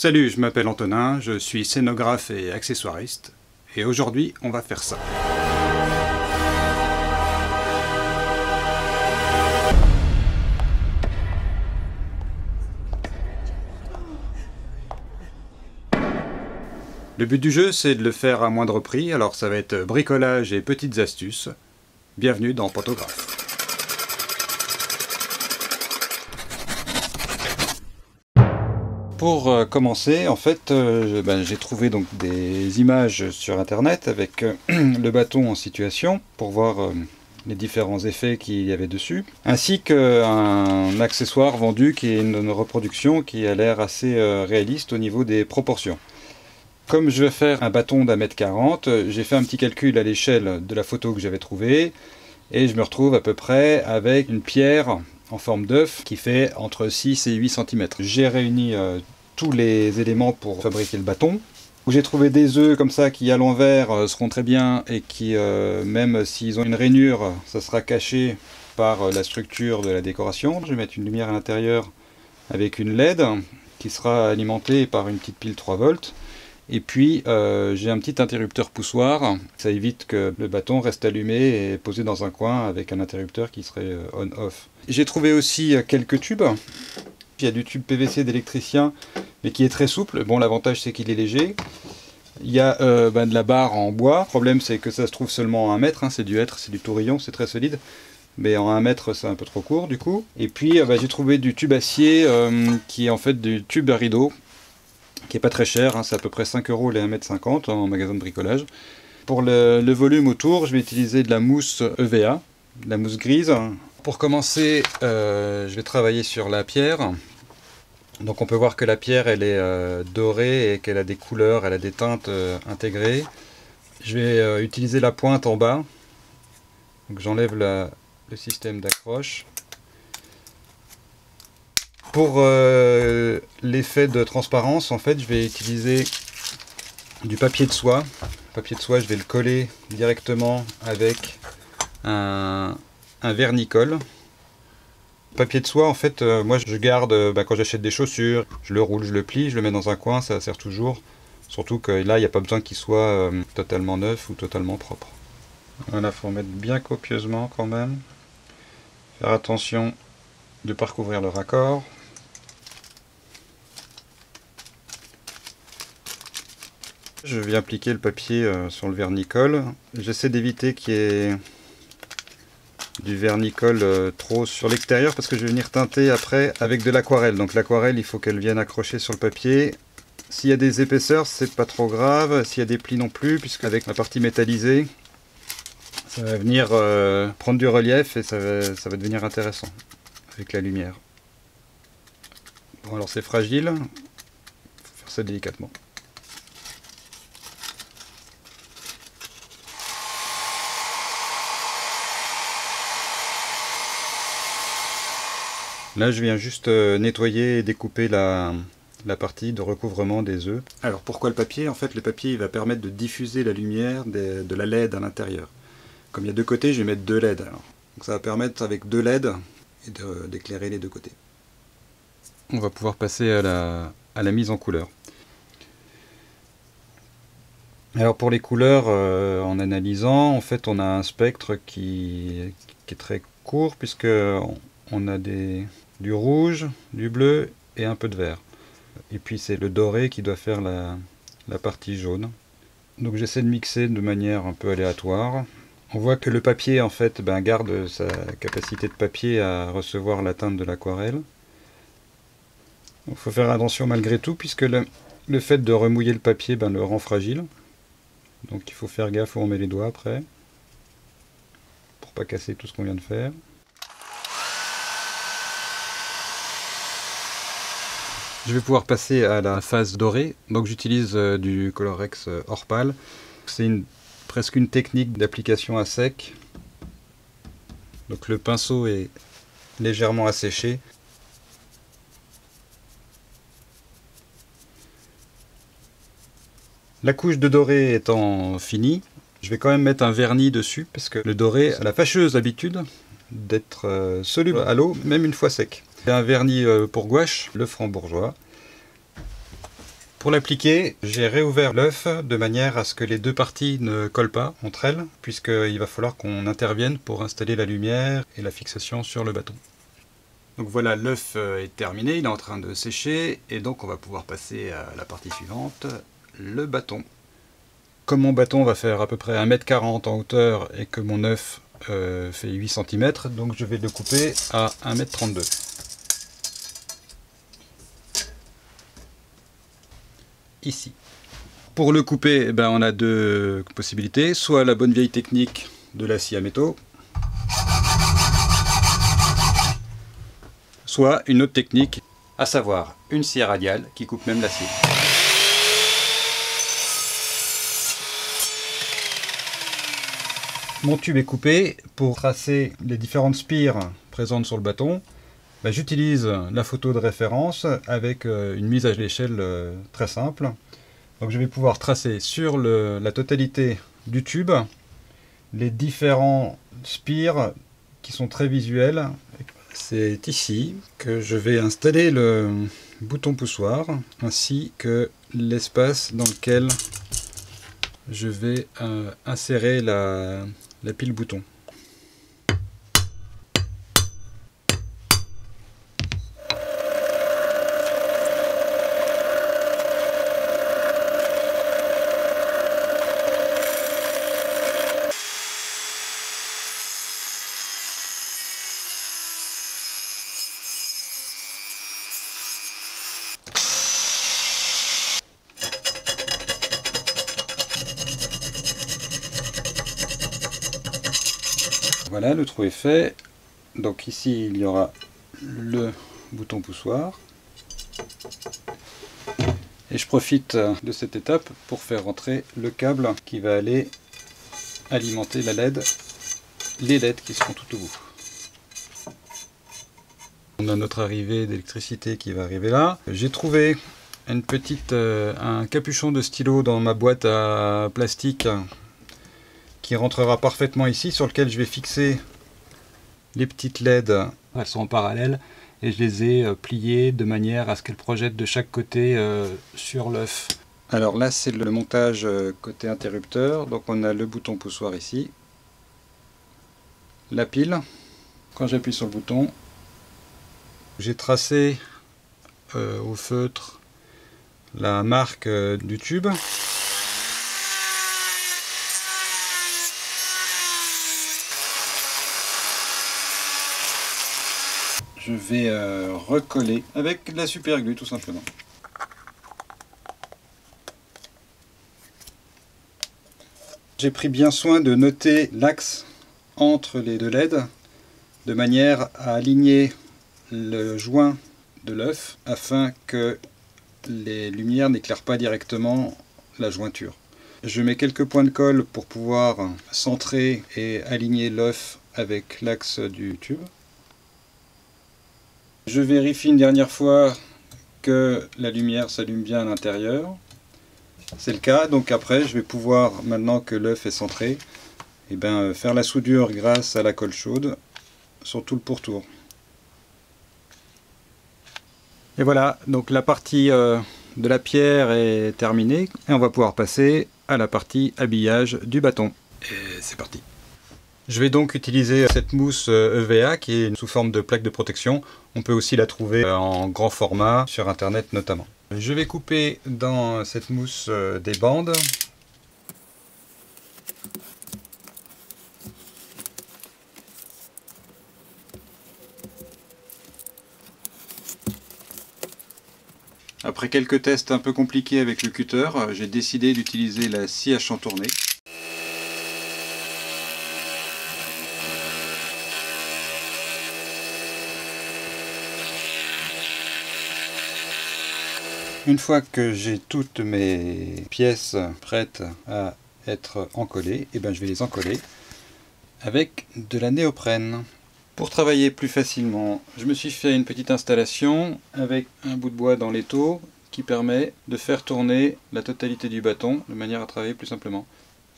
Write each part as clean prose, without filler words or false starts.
Salut, je m'appelle Antonin, je suis scénographe et accessoiriste, et aujourd'hui on va faire ça. Le but du jeu, c'est de le faire à moindre prix, alors ça va être bricolage et petites astuces. Bienvenue dans Pantographe. Pour commencer, en fait, j'ai trouvé donc des images sur internet avec le bâton en situation pour voir les différents effets qu'il y avait dessus, ainsi qu'un accessoire vendu qui est une reproduction qui a l'air assez réaliste au niveau des proportions. Comme je vais faire un bâton d'1,40 m, j'ai fait un petit calcul à l'échelle de la photo que j'avais trouvée, et je me retrouve à peu près avec une pierre en forme d'œuf qui fait entre 6 et 8 cm. J'ai réuni tous les éléments pour fabriquer le bâton. J'ai trouvé des œufs comme ça qui à l'envers seront très bien et qui, même s'ils ont une rainure, ça sera caché par la structure de la décoration. Je vais mettre une lumière à l'intérieur avec une LED qui sera alimentée par une petite pile 3 volts. Et puis j'ai un petit interrupteur poussoir, ça évite que le bâton reste allumé et posé dans un coin avec un interrupteur qui serait on-off. J'ai trouvé aussi quelques tubes. Il y a du tube PVC d'électricien, mais qui est très souple. Bon, l'avantage c'est qu'il est léger. Il y a de la barre en bois. Le problème c'est que ça se trouve seulement en 1 mètre, hein. C'est du hêtre, c'est du tourillon, c'est très solide. Mais en 1 mètre c'est un peu trop court du coup. Et puis j'ai trouvé du tube acier qui est en fait du tube à rideau, qui est pas très cher, hein, c'est à peu près 5 € les 1,50 m en magasin de bricolage. Pour le volume autour, je vais utiliser de la mousse EVA, de la mousse grise. Pour commencer, je vais travailler sur la pierre. Donc on peut voir que la pierre elle est dorée et qu'elle a des couleurs, elle a des teintes intégrées. Je vais utiliser la pointe en bas. Donc j'enlève le système d'accroche. Pour l'effet de transparence, en fait, je vais utiliser du papier de soie. Le papier de soie, je vais le coller directement avec un vernicole. Papier de soie, en fait, moi je garde quand j'achète des chaussures, je le roule, je le plie, je le mets dans un coin, ça sert toujours. Surtout que là, il n'y a pas besoin qu'il soit totalement neuf ou totalement propre. Voilà, il faut en mettre bien copieusement quand même. Faire attention de ne pas recouvrir le raccord. Je viens appliquer le papier sur le vernicole. J'essaie d'éviter qu'il y ait du vernicole trop sur l'extérieur parce que je vais venir teinter après avec de l'aquarelle. Donc l'aquarelle, il faut qu'elle vienne accrocher sur le papier. S'il y a des épaisseurs, c'est pas trop grave. S'il y a des plis non plus, puisque avec la partie métallisée, ça va venir prendre du relief et ça va devenir intéressant avec la lumière. Bon, alors c'est fragile, il faut faire ça délicatement. Là, je viens juste nettoyer et découper la partie de recouvrement des œufs. Alors, pourquoi le papier? En fait, le papier il va permettre de diffuser la lumière de la LED à l'intérieur. Comme il y a deux côtés, je vais mettre 2 LED. Alors. Donc ça va permettre, avec 2 LED, d'éclairer les deux côtés. On va pouvoir passer à la mise en couleur. Alors, pour les couleurs, en analysant, en fait, on a un spectre qui est très court, puisque on a du rouge, du bleu et un peu de vert. Et puis c'est le doré qui doit faire la partie jaune. Donc j'essaie de mixer de manière un peu aléatoire. On voit que le papier en fait garde sa capacité de papier à recevoir la teinte de l'aquarelle. Il faut faire attention malgré tout puisque le fait de remouiller le papier le rend fragile. Donc il faut faire gaffe où on met les doigts après. Pour pas casser tout ce qu'on vient de faire. Je vais pouvoir passer à la phase dorée, donc j'utilise du Colorex hors pâle. C'est presque une technique d'application à sec. Donc le pinceau est légèrement asséché. La couche de doré étant finie, je vais quand même mettre un vernis dessus, parce que le doré a la fâcheuse habitude d'être soluble à l'eau, même une fois sec. Un vernis pour gouache, le Franc-Bourgeois. Pour l'appliquer, j'ai réouvert l'œuf de manière à ce que les deux parties ne collent pas entre elles, puisqu'il va falloir qu'on intervienne pour installer la lumière et la fixation sur le bâton. Donc voilà, l'œuf est terminé, il est en train de sécher, et donc on va pouvoir passer à la partie suivante, le bâton. Comme mon bâton va faire à peu près 1,40 m en hauteur et que mon œuf fait 8 cm, donc je vais le couper à 1,32 m. Ici. Pour le couper, on a deux possibilités, soit la bonne vieille technique de la scie à métaux, soit une autre technique, à savoir une scie radiale qui coupe même l'acier. Mon tube est coupé. Pour tracer les différentes spires présentes sur le bâton, j'utilise la photo de référence avec une mise à l'échelle très simple. Donc je vais pouvoir tracer sur la totalité du tube les différents spires qui sont très visuels. C'est ici que je vais installer le bouton poussoir ainsi que l'espace dans lequel je vais insérer la pile bouton. Voilà, le trou est fait. Donc ici, il y aura le bouton poussoir. Et je profite de cette étape pour faire rentrer le câble qui va aller alimenter la LED, les LED qui seront tout au bout. On a notre arrivée d'électricité qui va arriver là. J'ai trouvé un capuchon de stylo dans ma boîte à plastique qui rentrera parfaitement ici, sur lequel je vais fixer les petites LED. Elles sont en parallèle et je les ai pliées de manière à ce qu'elles projettent de chaque côté sur l'œuf. Alors là, c'est le montage côté interrupteur. Donc on a le bouton poussoir ici, la pile. Quand j'appuie sur le bouton, j'ai tracé au feutre la marque du tube. Je vais recoller avec de la super glue tout simplement. J'ai pris bien soin de noter l'axe entre les deux LED de manière à aligner le joint de l'œuf afin que les lumières n'éclairent pas directement la jointure. Je mets quelques points de colle pour pouvoir centrer et aligner l'œuf avec l'axe du tube. Je vérifie une dernière fois que la lumière s'allume bien à l'intérieur. C'est le cas, donc après je vais pouvoir, maintenant que l'œuf est centré, faire la soudure grâce à la colle chaude sur tout le pourtour. Et voilà, donc la partie de la pierre est terminée et on va pouvoir passer à la partie habillage du bâton. Et c'est parti. Je vais donc utiliser cette mousse EVA qui est sous forme de plaque de protection. On peut aussi la trouver en grand format sur internet notamment. Je vais couper dans cette mousse des bandes. Après quelques tests un peu compliqués avec le cutter, j'ai décidé d'utiliser la scie à chantourner. Une fois que j'ai toutes mes pièces prêtes à être encollées, je vais les encoller avec de la néoprène. Pour travailler plus facilement, je me suis fait une petite installation avec un bout de bois dans l'étau qui permet de faire tourner la totalité du bâton de manière à travailler plus simplement.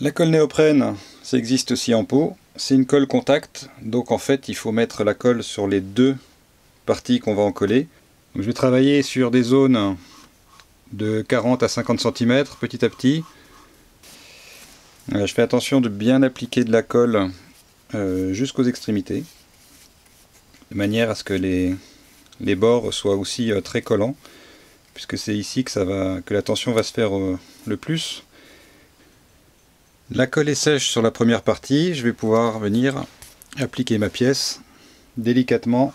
La colle néoprène, ça existe aussi en pot. C'est une colle contact, donc en fait il faut mettre la colle sur les deux parties qu'on va encoller. Donc, je vais travailler sur des zones de 40 à 50 cm petit à petit. Je fais attention de bien appliquer de la colle jusqu'aux extrémités, de manière à ce que les bords soient aussi très collants, puisque c'est ici que la tension va se faire le plus. La colle est sèche sur la première partie, je vais pouvoir venir appliquer ma pièce délicatement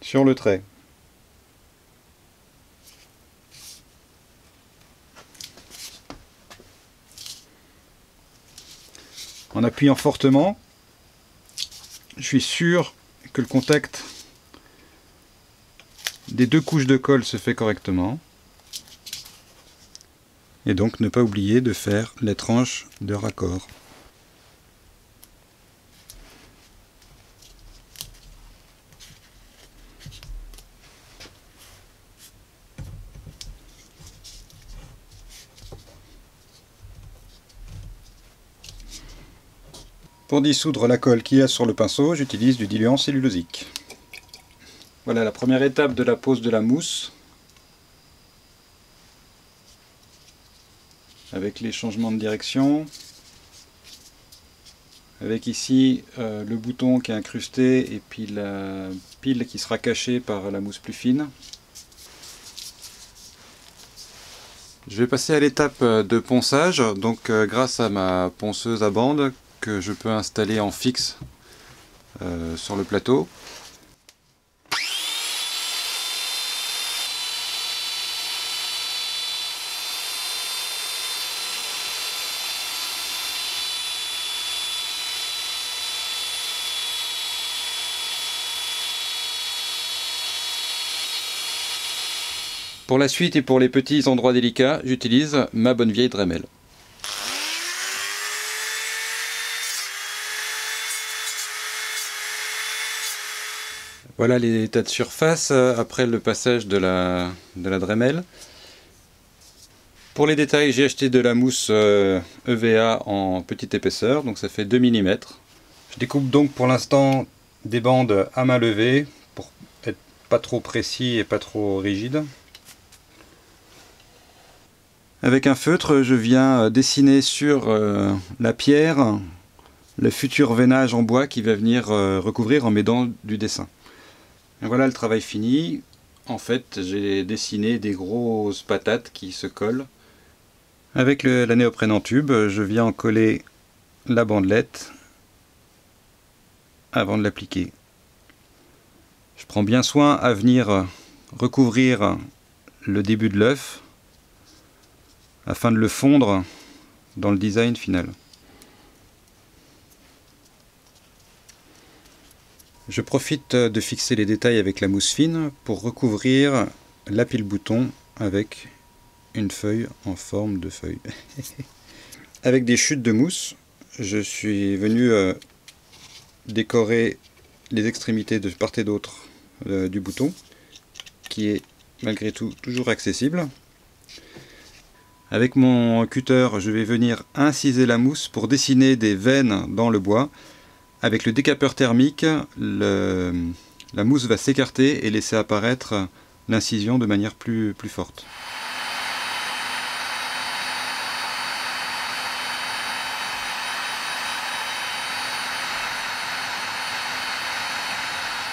sur le trait. En appuyant fortement, je suis sûr que le contact des deux couches de colle se fait correctement. Et donc ne pas oublier de faire les tranches de raccord. Pour dissoudre la colle qu'il y a sur le pinceau, j'utilise du diluant cellulosique. Voilà la première étape de la pose de la mousse. Avec les changements de direction. Avec ici le bouton qui est incrusté et puis la pile qui sera cachée par la mousse plus fine. Je vais passer à l'étape de ponçage, donc grâce à ma ponceuse à bande que je peux installer en fixe sur le plateau. Pour la suite et pour les petits endroits délicats, j'utilise ma bonne vieille Dremel. Voilà les tas de surface après le passage de la Dremel. Pour les détails, j'ai acheté de la mousse EVA en petite épaisseur, donc ça fait 2 mm. Je découpe donc pour l'instant des bandes à main levée pour être pas trop précis et pas trop rigide. Avec un feutre, je viens dessiner sur la pierre le futur veinage en bois qui va venir recouvrir en m'aidant du dessin. Et voilà le travail fini. En fait, j'ai dessiné des grosses patates qui se collent. Avec la néoprène en tube, je viens en coller la bandelette avant de l'appliquer. Je prends bien soin à venir recouvrir le début de l'œuf afin de le fondre dans le design final. Je profite de fixer les détails avec la mousse fine pour recouvrir la pile bouton avec une feuille en forme de feuille. Avec des chutes de mousse, je suis venu décorer les extrémités de part et d'autre du bouton, qui est malgré tout toujours accessible. Avec mon cutter, je vais venir inciser la mousse pour dessiner des veines dans le bois. Avec le décapeur thermique, la mousse va s'écarter et laisser apparaître l'incision de manière plus forte.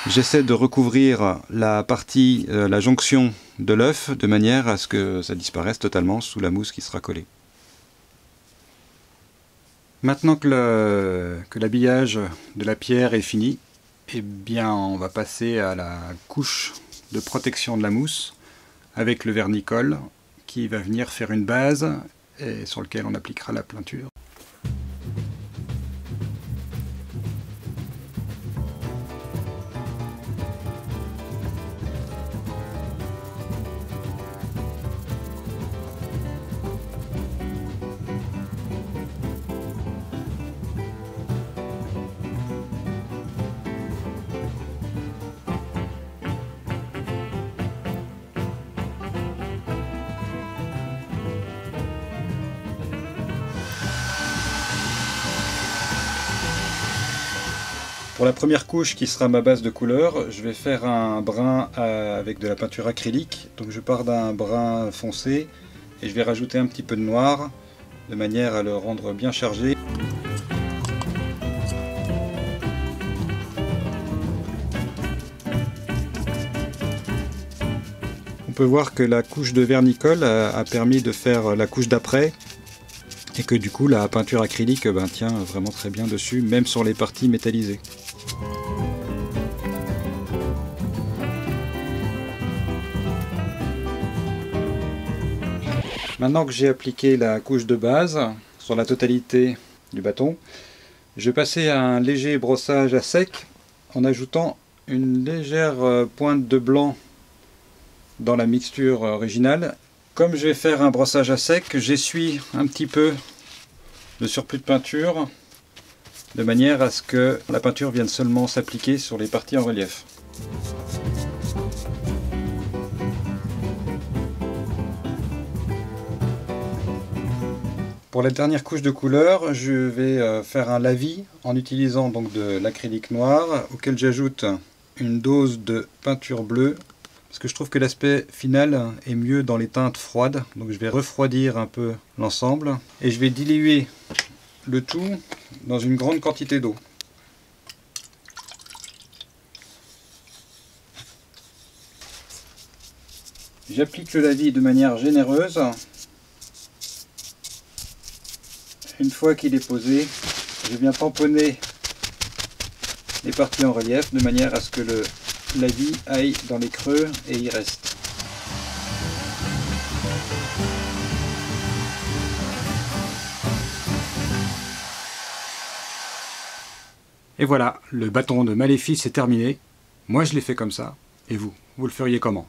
J'essaie de recouvrir la partie, la jonction de l'œuf de manière à ce que ça disparaisse totalement sous la mousse qui sera collée. Maintenant que l'habillage de la pierre est fini, eh bien on va passer à la couche de protection de la mousse avec le vernicole qui va venir faire une base et sur lequel on appliquera la peinture. Pour la première couche qui sera ma base de couleur, je vais faire un brun avec de la peinture acrylique. Donc je pars d'un brun foncé et je vais rajouter un petit peu de noir de manière à le rendre bien chargé. On peut voir que la couche de vernicole a permis de faire la couche d'après et que du coup la peinture acrylique tient vraiment très bien dessus, même sur les parties métallisées. Maintenant que j'ai appliqué la couche de base sur la totalité du bâton, je vais passer à un léger brossage à sec en ajoutant une légère pointe de blanc dans la mixture originale. Comme je vais faire un brossage à sec, j'essuie un petit peu le surplus de peinture de manière à ce que la peinture vienne seulement s'appliquer sur les parties en relief. Pour la dernière couche de couleur, je vais faire un lavis en utilisant donc de l'acrylique noir auquel j'ajoute une dose de peinture bleue parce que je trouve que l'aspect final est mieux dans les teintes froides. Donc je vais refroidir un peu l'ensemble et je vais diluer le tout dans une grande quantité d'eau. J'applique le lavis de manière généreuse. Une fois qu'il est posé, je viens tamponner les parties en relief de manière à ce que le lavis aille dans les creux et y reste. Et voilà, le bâton de Maléfice est terminé. Moi je l'ai fait comme ça. Et vous le feriez comment ?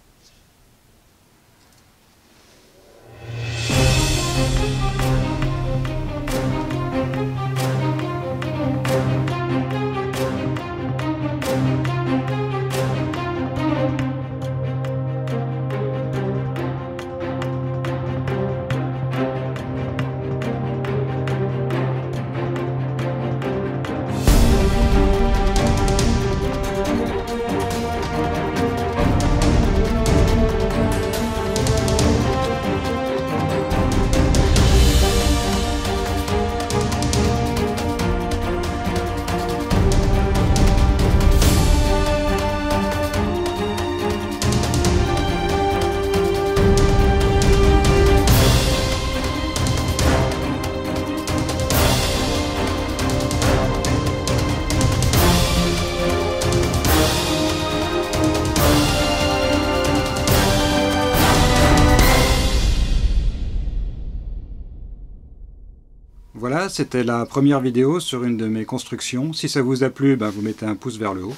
Voilà, c'était la première vidéo sur une de mes constructions. Si ça vous a plu, vous mettez un pouce vers le haut.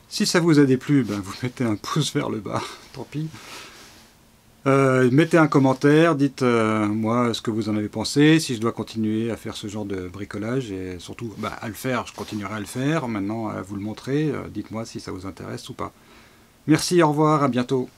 Si ça vous a déplu, vous mettez un pouce vers le bas, tant pis. Mettez un commentaire, dites-moi ce que vous en avez pensé, si je dois continuer à faire ce genre de bricolage, et surtout à le faire, je continuerai à le faire. Maintenant, à vous le montrer, dites-moi si ça vous intéresse ou pas. Merci, au revoir, à bientôt.